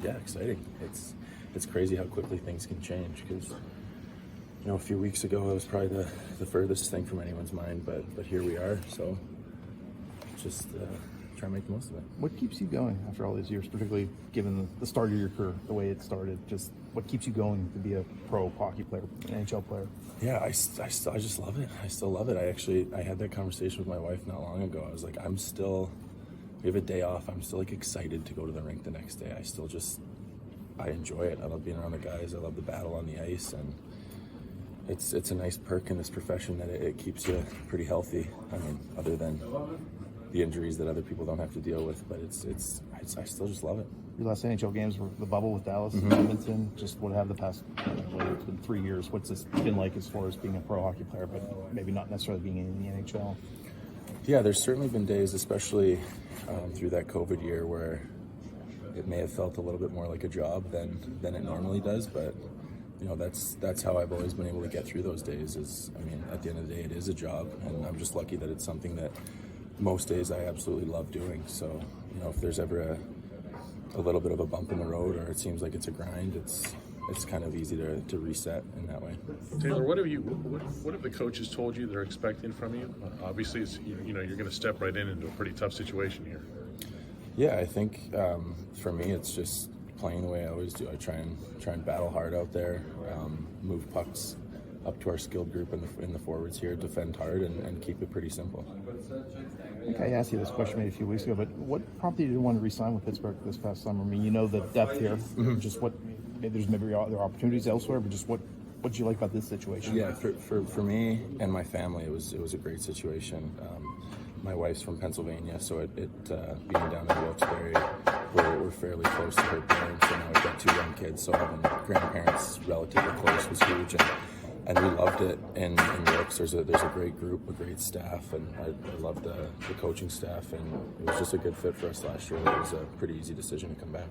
Yeah, exciting. It's crazy how quickly things can change because, a few weeks ago it was probably the furthest thing from anyone's mind, but here we are. So just try and make the most of it. What keeps you going after all these years, particularly given the start of your career, the way it started? Just what keeps you going to be a pro hockey player, an NHL player? Yeah, I just love it. I still love it. I had that conversation with my wife not long ago. I was like, we have a day off. I'm still excited to go to the rink the next day. I enjoy it. I love being around the guys. I love the battle on the ice, and it's a nice perk in this profession that it keeps you pretty healthy. I mean, other than the injuries that other people don't have to deal with, but I still just love it. Your last NHL games were the bubble with Dallas and Edmonton. Just what have the past, it's been 3 years. What's this been like as far as being a pro hockey player, but maybe not necessarily being in the NHL? Yeah, there's certainly been days, especially through that COVID year, where it may have felt a little bit more like a job than it normally does, but that's how I've always been able to get through those days. At the end of the day, it is a job, and I'm just lucky that it's something that most days I absolutely love doing. So, if there's ever a little bit of a bump in the road, or it seems like it's a grind, it's kind of easy to reset in that way. Taylor, what have the coaches told you they're expecting from you? Obviously, you're going to step right into a pretty tough situation here. Yeah, I think for me, it's just playing the way I always do. I try and battle hard out there, move pucks up to our skilled group in the forwards here, defend hard, and keep it pretty simple. I think I asked you this question maybe a few weeks ago, but what prompted you to want to re-sign with Pittsburgh this past summer? The depth here. Just what? Maybe there are opportunities elsewhere, but just what did you like about this situation? Yeah, for me and my family, it was a great situation. My wife's from Pennsylvania, so it being down in Wilkes-Barre, we're fairly close to her parents, and I've got 2 young kids, so having grandparents relatively close was huge, and we loved it in Wilkes. There's a great group, a great staff, and I love the coaching staff, and it was just a good fit for us last year. It was a pretty easy decision to come back.